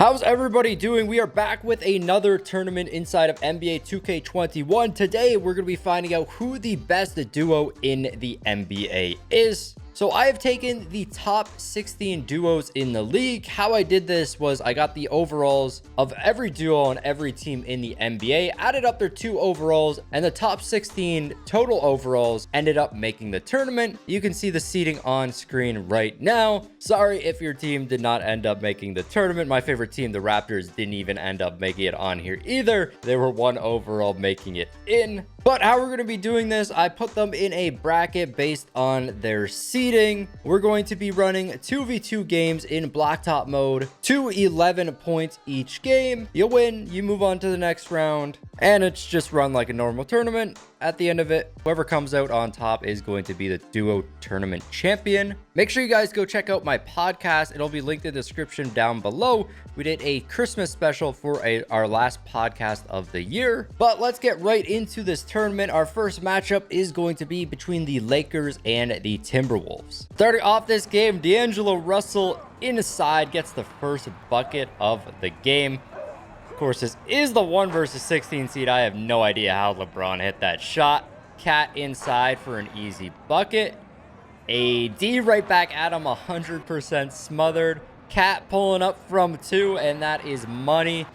How's everybody doing? We are back with another tournament inside of NBA 2K21. Today, we're going to be finding out who the best duo in the NBA is. So I have taken the top 16 duos in the league. How I did this was I got the overalls of every duo on every team in the NBA, added up their 2 overalls, and the top 16 total overalls ended up making the tournament. You can see the seeding on screen right now. Sorry if your team did not end up making the tournament. My favorite team, the Raptors, didn't even end up making it on here either. They were 1 overall making it in. But how we're going to be doing this, I put them in a bracket based on their seeding. We're going to be running 2v2 games in blacktop mode to 11 points each game. You win, you move on to the next round, and it's just run like a normal tournament. At the end of it, whoever comes out on top is going to be the duo tournament champion. Make sure you guys go check out my podcast. It'll be linked in the description down below. We did a Christmas special for our last podcast of the year. But let's get right into this tournament. Our first matchup is going to be between the Lakers and the Timberwolves. Starting off this game, D'Angelo Russell inside gets the first bucket of the game. Of course, this is the 1 versus 16 seed. I have no idea how LeBron hit that shot. Cat inside for an easy bucket. AD right back at him, 100% smothered. Cat pulling up from 2, and that is money.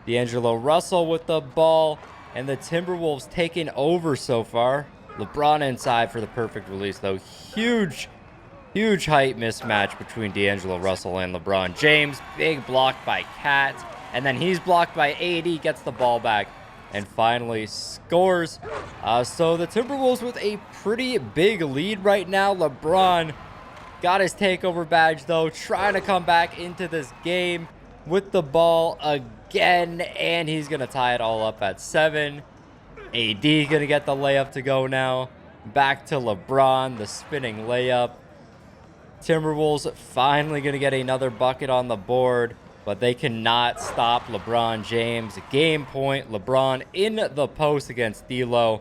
D'Angelo Russell with the ball, and the Timberwolves taking over so far. LeBron inside for the perfect release, though. Huge height mismatch between D'Angelo Russell and LeBron James. Big block by Cat. And then he's blocked by AD, gets the ball back, and finally scores. So the Timberwolves with a pretty big lead right now. LeBron got his takeover badge, though, trying to come back into this game with the ball again, and he's going to tie it all up at 7. AD going to get the layup to go now. Back to LeBron, the spinning layup. Timberwolves finally going to get another bucket on the board, but they cannot stop LeBron James. Game point, LeBron in the post against D'Lo.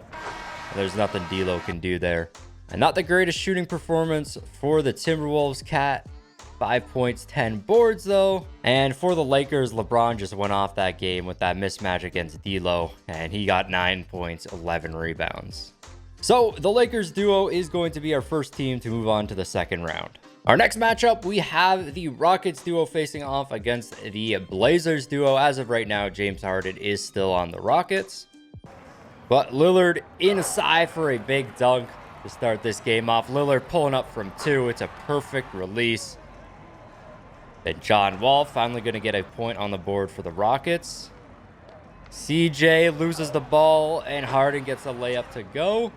There's nothing D'Lo can do there. And not the greatest shooting performance for the Timberwolves. Cat, 5 points, 10 boards though. And for the Lakers, LeBron just went off that game with that mismatch against D'Lo, and he got 9 points, 11 rebounds. So the Lakers duo is going to be our first team to move on to the second round. Our next matchup, we have the Rockets duo facing off against the Blazers duo. As of right now, James Harden is still on the Rockets. But Lillard inside for a big dunk to start this game off. Lillard pulling up from 2. It's a perfect release. Then John Wall finally going to get a point on the board for the Rockets. CJ loses the ball, and Harden gets a layup to go.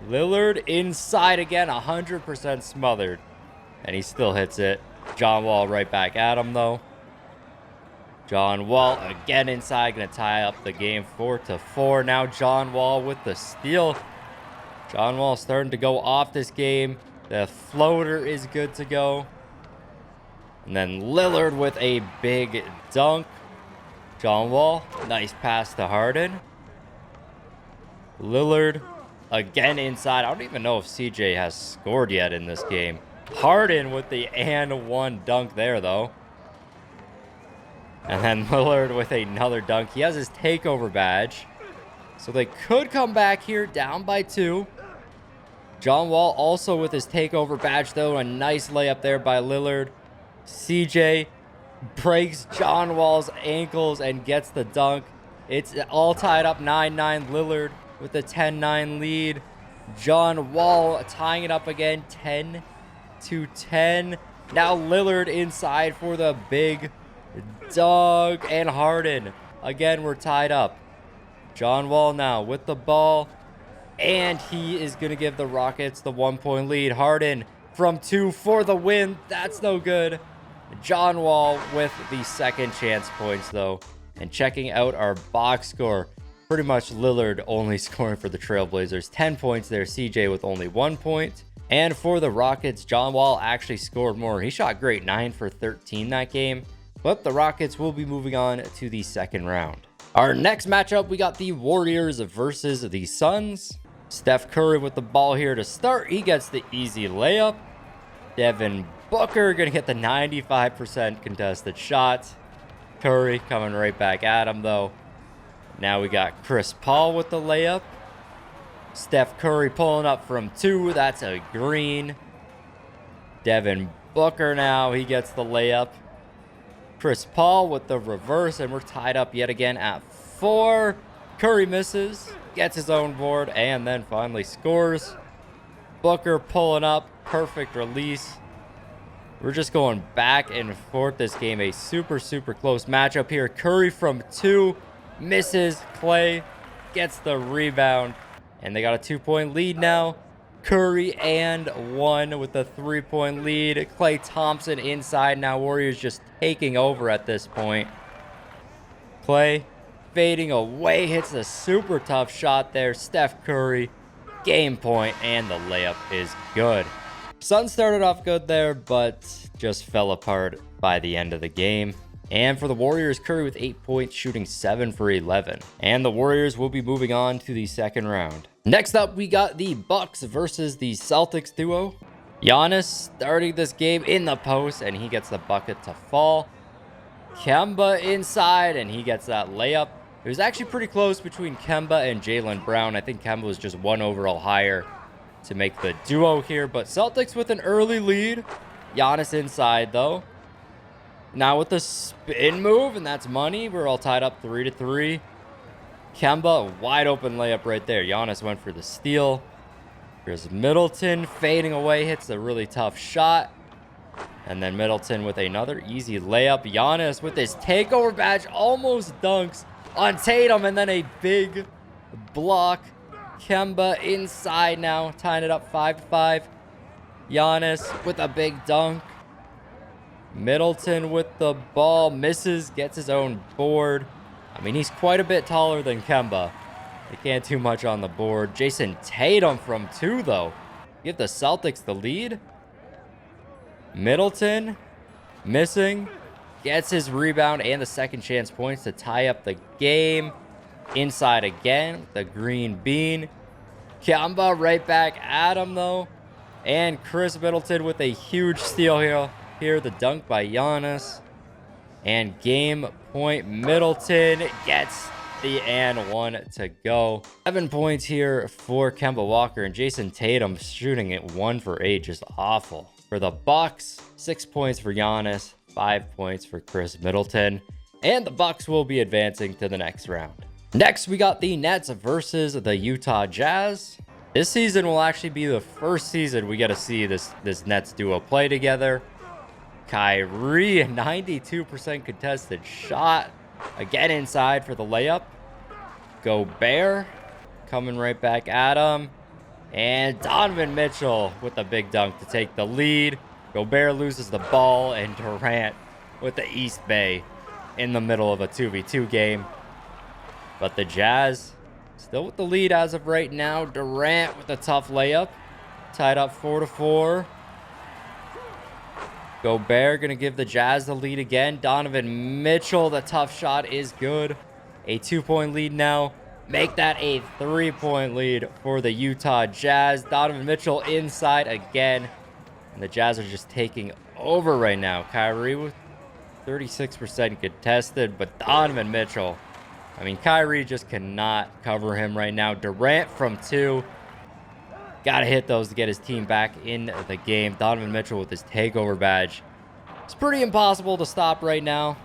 Lillard inside again, 100% smothered. And he still hits it. John Wall right back at him, though. John Wall again inside, going to tie up the game 4-4. Now John Wall with the steal. John Wall starting to go off this game. The floater is good to go. And then Lillard with a big dunk. John Wall, nice pass to Harden. Lillard again inside. I don't even know if CJ has scored yet in this game. Harden with the and 1 dunk there, though. And then Lillard with another dunk. He has his takeover badge, so they could come back here down by 2. John Wall also with his takeover badge, though. A nice layup there by Lillard. CJ breaks John Wall's ankles and gets the dunk. It's all tied up 9-9. Lillard with a 10-9 lead. John Wall tying it up again, 10-10. Now Lillard inside for the big dog, and Harden again, we're tied up. John Wall now with the ball, and he is going to give the Rockets the 1-point lead. Harden from 2 for the win. That's no good. John Wall with the second chance points, though. And checking out our box score, pretty much Lillard only scoring for the Trailblazers. 10 points there. CJ with only 1 point. And for the Rockets, John Wall actually scored more. He shot great, 9 for 13 that game. But the Rockets will be moving on to the second round. Our next matchup, we got the Warriors versus the Suns. Steph Curry with the ball here to start. He gets the easy layup. Devin Booker gonna hit the 95% contested shot. Curry coming right back at him, though. Now we got Chris Paul with the layup. Steph Curry pulling up from 2. That's a green. Devin Booker now. He gets the layup. Chris Paul with the reverse, and we're tied up yet again at 4. Curry misses, gets his own board, and then finally scores. Booker pulling up. Perfect release. We're just going back and forth this game. A super, super close matchup here. Curry from 2. Misses. Clay gets the rebound. And they got a 2-point lead now. Curry and 1 with the 3-point lead. Clay Thompson inside now. Warriors just taking over at this point. Clay fading away. Hits a super tough shot there. Steph Curry. Game point, and the layup is good. Suns started off good there, but just fell apart by the end of the game. And for the Warriors, Curry with 8 points, shooting 7 for 11. And the Warriors will be moving on to the second round. Next up, we got the Bucks versus the Celtics duo. Giannis starting this game in the post, and he gets the bucket to fall. Kemba inside, and he gets that layup. It was actually pretty close between Kemba and Jaylen Brown. I think Kemba was just 1 overall higher to make the duo here, but Celtics with an early lead. Giannis inside, though. Now with the spin move, and that's money. We're all tied up 3-3. Kemba, wide open layup right there. Giannis went for the steal. Here's Middleton fading away, hits a really tough shot. And then Middleton with another easy layup. Giannis with his takeover badge almost dunks on Tatum, and then a big block. Kemba inside now, tying it up 5-5. Giannis with a big dunk. Middleton with the ball, misses, gets his own board. I mean, he's quite a bit taller than Kemba. They can't do much on the board. Jason Tatum from 2, though. Give the Celtics the lead. Middleton missing, gets his rebound and the second chance points to tie up the game. Inside again, the green bean. Kemba right back at him, though. And Chris Middleton with a huge steal here. The dunk by Giannis. And game point, Middleton gets the and 1 to go. 7 points here for Kemba Walker, and Jason Tatum shooting it 1 for 8. Just awful. For the Bucks, 6 points for Giannis, 5 points for Chris Middleton. And the Bucks will be advancing to the next round. Next, we got the Nets versus the Utah Jazz. This season will actually be the first season we get to see this Nets duo play together. Kyrie, 92% contested shot. Again inside for the layup. Gobert coming right back at him. And Donovan Mitchell with a big dunk to take the lead. Gobert loses the ball, and Durant with the East Bay in the middle of a 2v2 game. But the Jazz still with the lead as of right now. Durant with a tough layup. Tied up 4-4. Gobert going to give the Jazz the lead again. Donovan Mitchell, the tough shot is good. A 2-point lead now. Make that a 3-point lead for the Utah Jazz. Donovan Mitchell inside again. And the Jazz are just taking over right now. Kyrie with 36% contested, but Donovan Mitchell, I mean, Kyrie just cannot cover him right now. Durant from 2. Got to hit those to get his team back in the game. Donovan Mitchell with his takeover badge. It's pretty impossible to stop right now.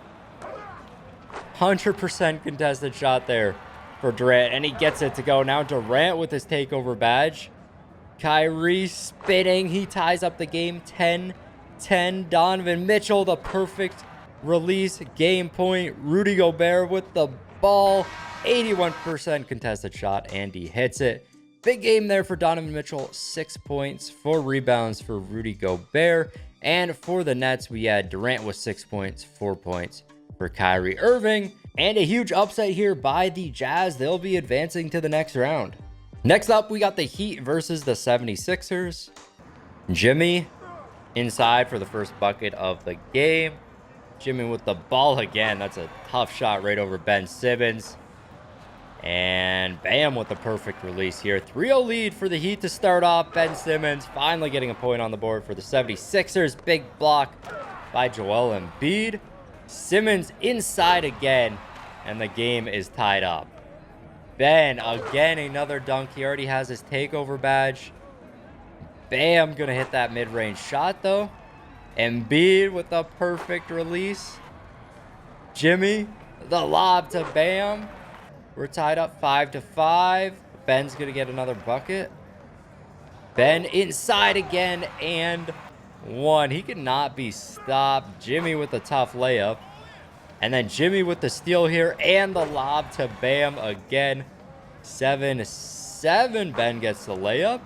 100% contested shot there for Durant, and he gets it to go. Now Durant with his takeover badge. Kyrie spinning. He ties up the game 10-10. Donovan Mitchell, the perfect release. Game point. Rudy Gobert with the ball. 81% contested shot, and he hits it. Big game there for Donovan Mitchell. 6 points, 4 rebounds for Rudy Gobert. And for the Nets, we had Durant with 6 points, 4 points for Kyrie Irving. And a huge upset here by the Jazz. They'll be advancing to the next round. Next up, we got the Heat versus the 76ers. Jimmy inside for the first bucket of the game. Jimmy with the ball again. That's a tough shot right over Ben Simmons. And bam, with the perfect release here. 3-0 lead for the Heat to start off. Ben Simmons finally getting a point on the board for the 76ers. Big block by Joel Embiid. Simmons inside again, and the game is tied up. Ben, again, another dunk. He already has his takeover badge. Bam, gonna hit that mid-range shot, though. Embiid with the perfect release. Jimmy, the lob to Bam. We're tied up 5-5. Ben's gonna get another bucket. Ben inside again, and one. He cannot be stopped. Jimmy with a tough layup. And then Jimmy with the steal here, and the lob to Bam again. 7-7. Ben gets the layup.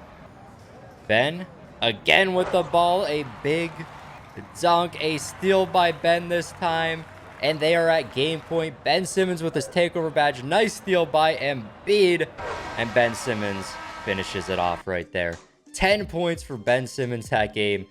Ben again with the ball. A big dunk. A steal by Ben this time. And they are at game point. Ben Simmons with his takeover badge. Nice steal by Embiid. And Ben Simmons finishes it off right there. 10 points for Ben Simmons that game.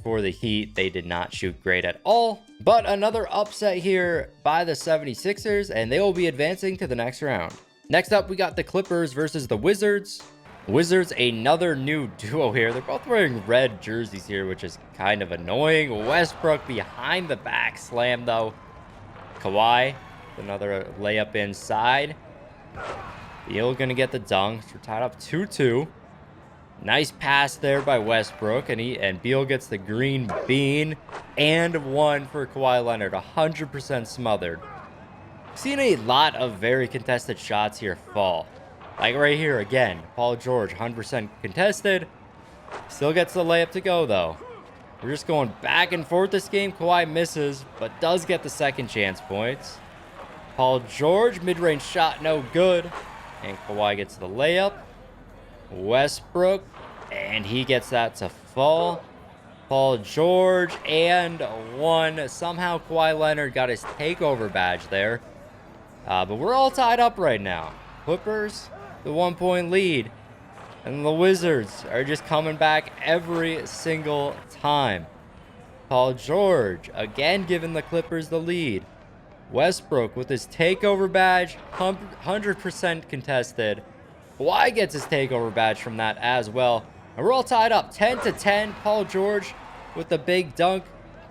For the Heat, they did not shoot great at all. But another upset here by the 76ers, and they will be advancing to the next round. Next up, we got the Clippers versus the Wizards. Wizards, another new duo here. They're both wearing red jerseys here, which is kind of annoying. Westbrook behind the back slam, though. Kawhi, another layup inside. Beal gonna get the dunks. We're tied up 2-2. Nice pass there by Westbrook, and Beal gets the green bean, and one for Kawhi Leonard. 100% smothered. Seen a lot of very contested shots here fall. Like right here again, Paul George, 100% contested. Still gets the layup to go, though. We're just going back and forth this game. Kawhi misses, but does get the second chance points. Paul George, mid-range shot, no good. And Kawhi gets the layup. Westbrook, and he gets that to fall. Paul George, and one. Somehow Kawhi Leonard got his takeover badge there. But we're all tied up right now. Clippers, the 1-point lead. And the Wizards are just coming back every single time. Paul George, again giving the Clippers the lead. Westbrook with his takeover badge, 100% contested. Kawhi gets his takeover badge from that as well. And we're all tied up 10-10. Paul George with the big dunk.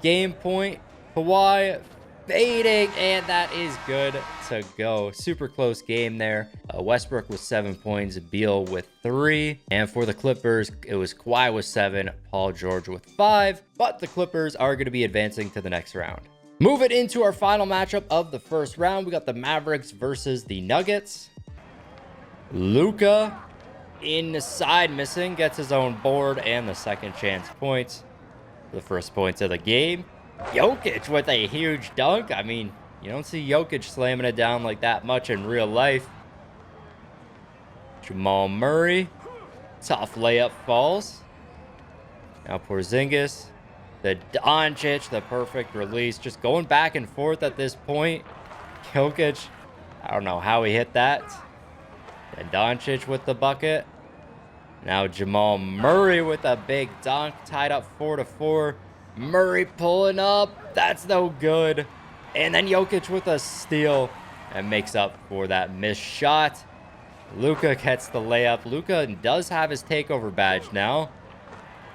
Game point. Kawhi fading, and that is good to go. Super close game there. Westbrook with 7 points, Beal with 3. And for the Clippers, it was Kawhi with 7, Paul George with 5. But the Clippers are going to be advancing to the next round. Moving into our final matchup of the first round, we got the Mavericks versus the Nuggets. Luka inside missing, gets his own board and the second chance points. The first points of the game. Jokic with a huge dunk. I mean, you don't see Jokic slamming it down like that much in real life. Jamal Murray, tough layup falls. Now Porzingis, the Doncic, the perfect release. Just going back and forth at this point. Jokic, I don't know how he hit that. And Doncic with the bucket. Now Jamal Murray with a big dunk, tied up 4-4. Murray pulling up, that's no good. And then Jokic with a steal and makes up for that missed shot. Luka gets the layup. Luka does have his takeover badge now,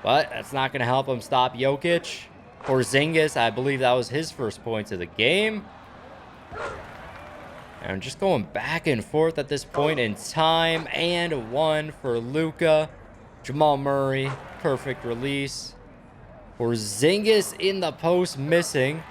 but that's not going to help him stop Jokic. Porzingis, I believe that was his first points of the game. And just going back and forth at this point in time. And one for Luka. Jamal Murray, perfect release. Porzingis in the post missing.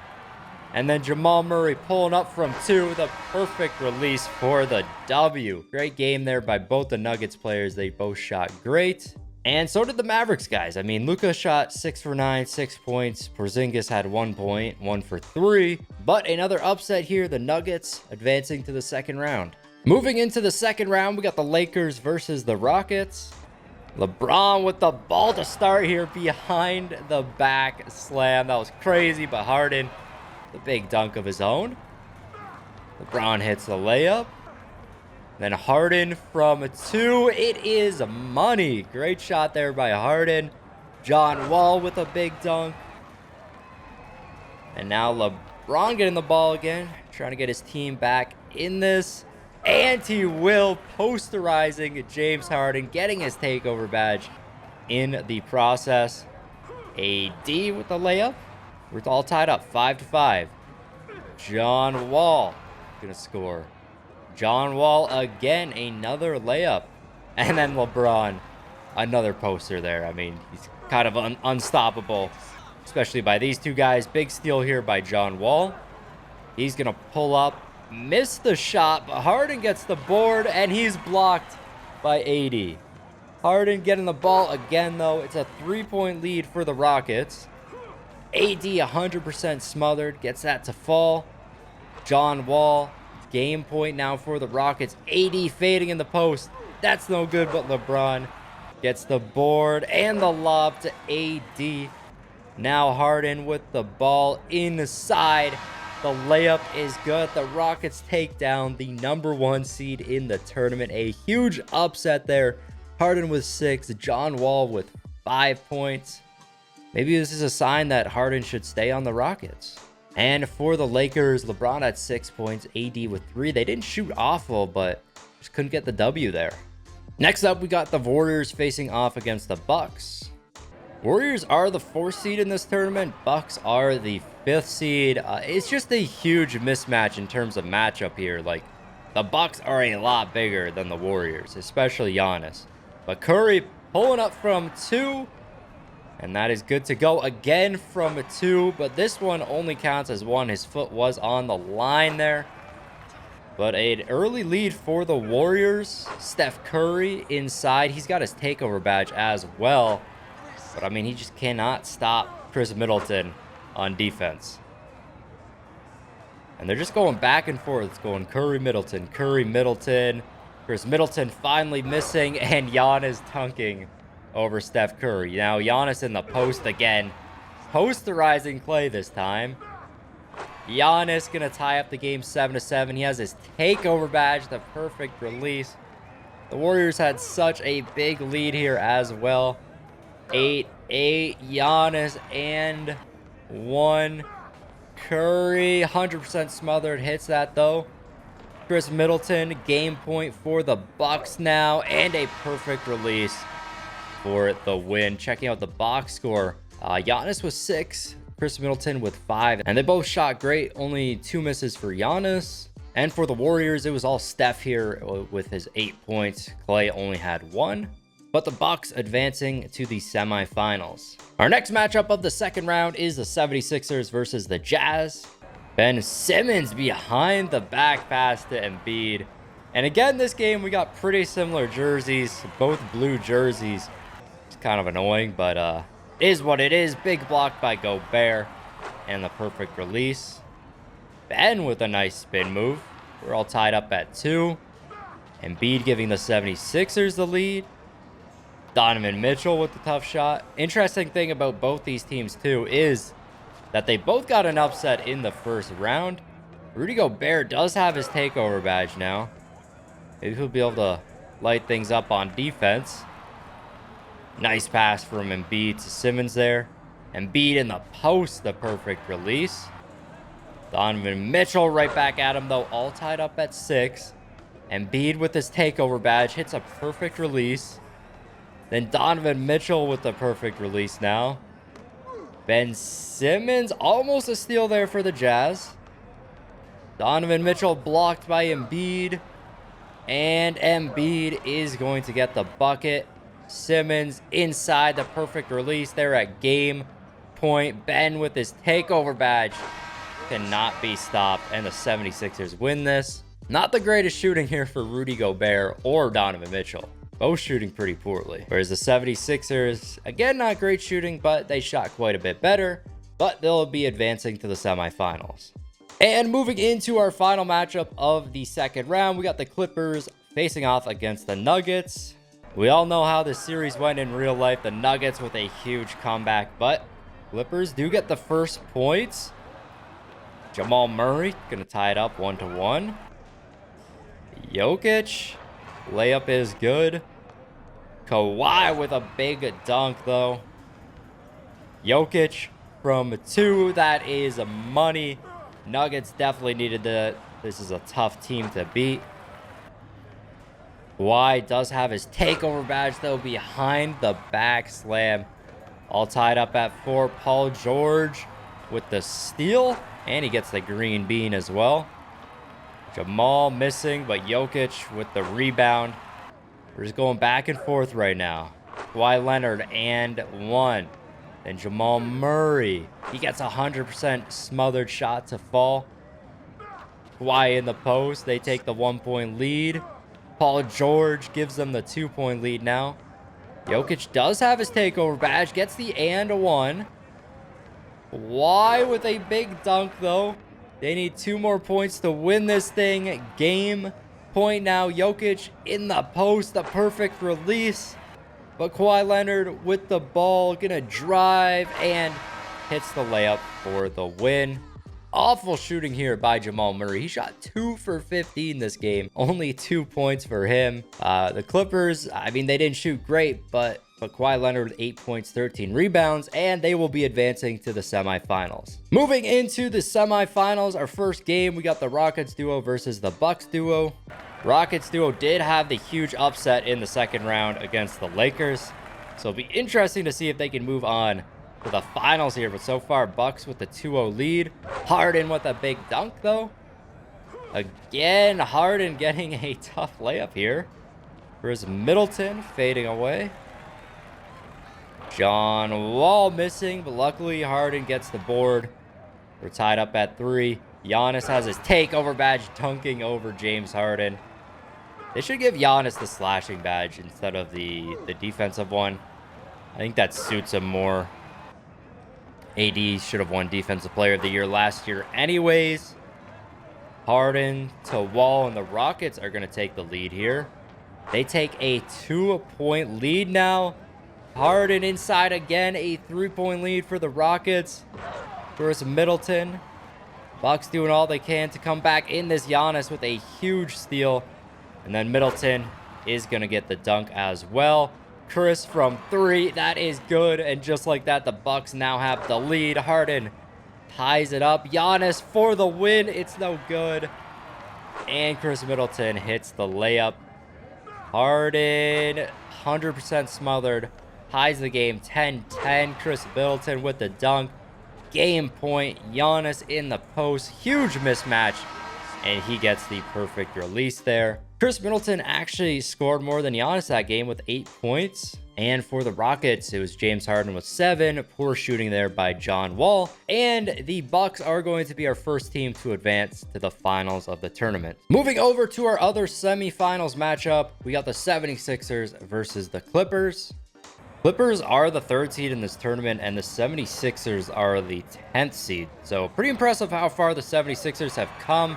And then Jamal Murray pulling up from 2. The perfect release for the W. Great game there by both the Nuggets players. They both shot great. And so did the Mavericks guys. I mean, Luka shot 6 for 9, 6 points. Porzingis had 1 point, 1 for 3. But another upset here, the Nuggets advancing to the second round. Moving into the second round, we got the Lakers versus the Rockets. LeBron with the ball to start here behind the back slam. That was crazy, but Harden, the big dunk of his own. LeBron hits the layup. Then Harden from 2. It is money. Great shot there by Harden. John Wall with a big dunk. And now LeBron getting the ball again, trying to get his team back in this. And he will, posterizing James Harden, getting his takeover badge in the process. AD with the layup. We're all tied up, 5-5. John Wall gonna score. John Wall again, another layup. And then LeBron, another poster there. I mean, he's kind of unstoppable, especially by these two guys. Big steal here by John Wall. He's gonna pull up, miss the shot, but Harden gets the board, and he's blocked by AD. Harden getting the ball again, though. It's a 3-point lead for the Rockets. AD 100% smothered, gets that to fall. John Wall, game point now for the Rockets. AD fading in the post. That's no good, but LeBron gets the board and the lob to AD. Now Harden with the ball inside. The layup is good. The Rockets take down the #1 seed in the tournament. A huge upset there. Harden with 6, John Wall with 5 points. Maybe this is a sign that Harden should stay on the Rockets. And for the Lakers, LeBron had 6 points, AD with 3. They didn't shoot awful, but just couldn't get the W there. Next up, we got the Warriors facing off against the Bucks. Warriors are the 4th seed in this tournament. Bucks are the 5th seed. It's just a huge mismatch in terms of matchup here. Like, the Bucks are a lot bigger than the Warriors, especially Giannis. But Curry pulling up from 2. And that is good to go again from 2. But this one only counts as 1. His foot was on the line there. But an early lead for the Warriors. Steph Curry inside. He's got his takeover badge as well. But, I mean, he just cannot stop Chris Middleton on defense. And they're just going back and forth. It's going Curry, Middleton, Curry, Middleton. Chris Middleton finally missing, and Giannis dunking over Steph Curry. Now, Giannis in the post again. Posterizing Clay this time. Giannis going to tie up the game 7-7. He has his takeover badge, the perfect release. The Warriors had such a big lead here as well. 8-8, Giannis, and 1. Curry, 100% smothered, hits that though. Chris Middleton, game point for the Bucks now, and a perfect release for the win. Checking out the box score, Giannis with 6, Chris Middleton with 5, and they both shot great. Only 2 misses for Giannis. And for the Warriors, it was all Steph here with his 8 points. Clay only had 1. But the Bucks advancing to the semifinals. Our next matchup of the second round is the 76ers versus the Jazz. Ben Simmons behind the back pass to Embiid. And again, this game, we got pretty similar jerseys, both blue jerseys. It's kind of annoying, but it is what it is. Big block by Gobert and the perfect release. Ben with a nice spin move. We're all tied up at 2. Embiid giving the 76ers the lead. Donovan Mitchell with the tough shot. Interesting thing about both these teams, too, is that they both got an upset in the first round. Rudy Gobert does have his takeover badge now. Maybe he'll be able to light things up on defense. Nice pass from Embiid to Simmons there. Embiid in the post, the perfect release. Donovan Mitchell right back at him, though, all tied up at 6. Embiid with his takeover badge hits a perfect release. Then Donovan Mitchell with the perfect release now. Ben Simmons, almost a steal there for the Jazz. Donovan Mitchell blocked by Embiid. And Embiid is going to get the bucket. Simmons inside the perfect release there at game point. Ben with his takeover badge cannot be stopped. And the 76ers win this. Not the greatest shooting here for Rudy Gobert or Donovan Mitchell. Both shooting pretty poorly. Whereas the 76ers, again, not great shooting, but they shot quite a bit better. But they'll be advancing to the semifinals. And moving into our final matchup of the second round, we got the Clippers facing off against the Nuggets. We all know how this series went in real life. The Nuggets with a huge comeback, but Clippers do get the first points. Jamal Murray gonna tie it up 1-1. Jokic, layup is good. Kawhi with a big dunk, though. Jokic from 2. That is money. Nuggets definitely needed that. This is a tough team to beat. Kawhi does have his takeover badge, though, behind the back slam. All tied up at 4. Paul George with the steal, and he gets the green bean as well. Jamal missing, but Jokic with the rebound. We're just going back and forth right now. Kawhi Leonard and 1. Then Jamal Murray. He gets a 100% smothered shot to fall. Kawhi in the post. They take the 1-point lead. Paul George gives them the 2-point lead now. Jokic does have his takeover badge. Gets the and 1. Kawhi with a big dunk, though. They need 2 more points to win this thing. Game point now. Jokic in the post. The perfect release. But Kawhi Leonard with the ball. Gonna drive and hits the layup for the win. Awful shooting here by Jamal Murray. He shot 2 for 15 this game. Only 2 points for him. The Clippers, I mean, they didn't shoot great, but Kawhi Leonard with 8 points, 13 rebounds, and they will be advancing to the semifinals. Moving into the semifinals, our first game, we got the Rockets duo versus the Bucks duo. Rockets duo did have the huge upset in the second round against the Lakers. So it'll be interesting to see if they can move on to the finals here. But so far, Bucks with the 2-0 lead. Harden with a big dunk, though. Again, Harden getting a tough layup here. Here's Middleton fading away. John Wall missing, but luckily Harden gets the board. We're tied up at 3. Giannis has his takeover badge, dunking over James Harden. They should give Giannis the slashing badge instead of the defensive one. I think that suits him more. AD should have won Defensive Player of the Year last year anyways. Harden to Wall, and the Rockets are going to take the lead here. They take a 2-point lead now. Harden inside again, a 3-point lead for the Rockets. Versus Middleton. Bucks doing all they can to come back in this. Giannis with a huge steal. And then Middleton is going to get the dunk as well. Chris from 3, that is good. And just like that, the Bucks now have the lead. Harden ties it up. Giannis for the win. It's no good. And Chris Middleton hits the layup. Harden, 100% smothered. Ties the game 10-10. Chris Middleton with the dunk. Game point. Giannis in the post. Huge mismatch. And he gets the perfect release there. Chris Middleton actually scored more than Giannis that game with 8 points. And for the Rockets, it was James Harden with 7. Poor shooting there by John Wall. And the Bucks are going to be our first team to advance to the finals of the tournament. Moving over to our other semifinals matchup, we got the 76ers versus the Clippers. Clippers are the 3rd seed in this tournament, and the 76ers are the 10th seed. So pretty impressive how far the 76ers have come.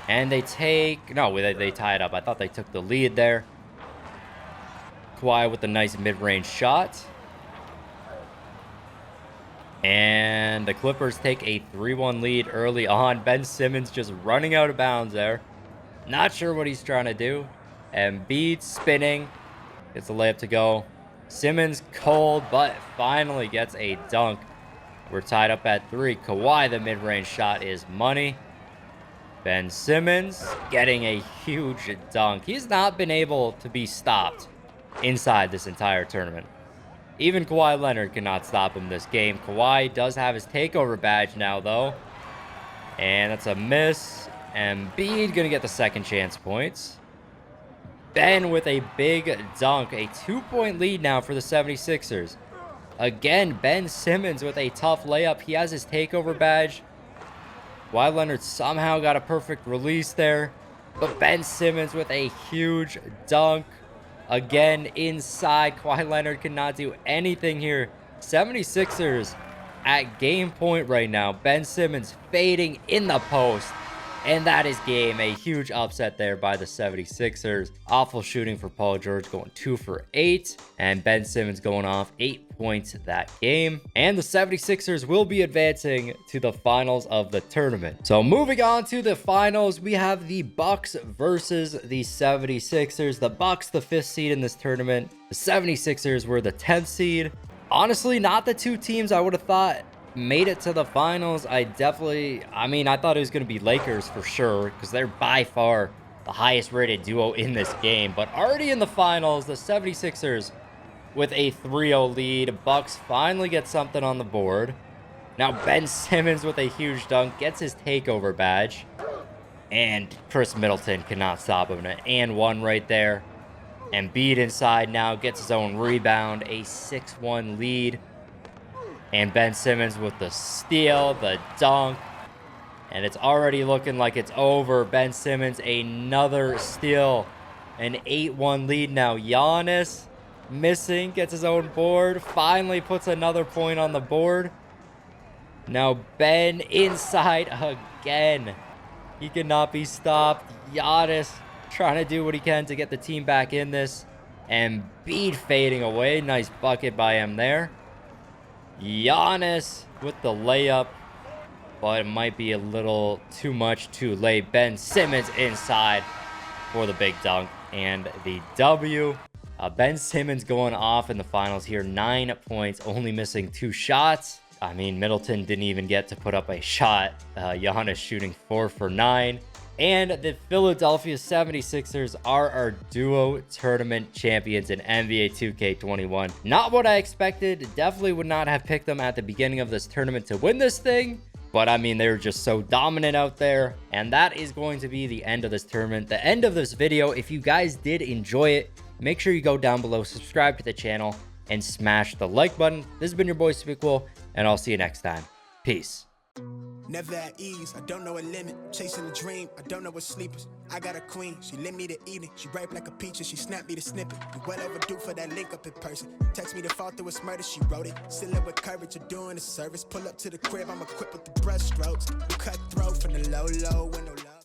And they take... No, they tie it up. I thought they took the lead there. Kawhi with a nice mid-range shot. And the Clippers take a 3-1 lead early on. Ben Simmons just running out of bounds there. Not sure what he's trying to do. Embiid spinning. Gets a layup to go. Simmons cold, but finally gets a dunk. We're tied up at 3. Kawhi, the mid-range shot is money. Ben Simmons getting a huge dunk. He's not been able to be stopped inside this entire tournament. Even Kawhi Leonard cannot stop him this game. Kawhi does have his takeover badge now, though. And that's a miss. Embiid gonna get the second chance points. Ben with a big dunk. A 2-point lead now for the 76ers. Again, Ben Simmons with a tough layup. He has his takeover badge. Kawhi Leonard somehow got a perfect release there. But Ben Simmons with a huge dunk. Again, inside. Kawhi Leonard cannot do anything here. 76ers at game point right now. Ben Simmons fading in the post. And that is game. A huge upset there by the 76ers. Awful shooting for Paul George, going 2 for 8. And Ben Simmons going off 8 points that game. And the 76ers will be advancing to the finals of the tournament. So moving on to the finals, we have the Bucks versus the 76ers. The Bucks, the 5th seed in this tournament. The 76ers were the 10th seed. Honestly, not the two teams I would have thought made it to the finals. I thought it was going to be Lakers for sure, because they're by far the highest rated duo in this game. But already in the finals, the 76ers with a 3-0 lead. Bucks finally get something on the board. Now Ben Simmons with a huge dunk gets his takeover badge. And Chris Middleton cannot stop him. An and one right there. Embiid inside now gets his own rebound. A 6-1 lead. And Ben Simmons with the steal, the dunk. And it's already looking like it's over. Ben Simmons, another steal. An 8-1 lead now. Giannis missing, gets his own board. Finally puts another point on the board. Now Ben inside again. He cannot be stopped. Giannis trying to do what he can to get the team back in this. And Embiid fading away. Nice bucket by him there. Giannis with the layup. But it might be a little too much too late. Ben Simmons inside for the big dunk and the W. Ben Simmons going off in the finals here. 9 points, only missing 2 shots. I mean, Middleton didn't even get to put up a shot. Giannis shooting 4 for 9. And the Philadelphia 76ers are our duo tournament champions in NBA 2K21. Not what I expected. Definitely would not have picked them at the beginning of this tournament to win this thing. But I mean, they're just so dominant out there. And that is going to be the end of this tournament, the end of this video. If you guys did enjoy it, make sure you go down below, subscribe to the channel, and smash the like button. This has been your boy Smequle, and I'll see you next time. Peace. Never at ease, I don't know a limit. Chasing a dream, I don't know what sleepers. I got a queen, she lit me to eat it. She ripe like a peach and she snapped me to snippet. You well overdue for that link up in person. Text me to fall through a murder, she wrote it. Still with courage, you're doing a service. Pull up to the crib, I'm equipped with the brush strokes. Cutthroat from the low, when no love.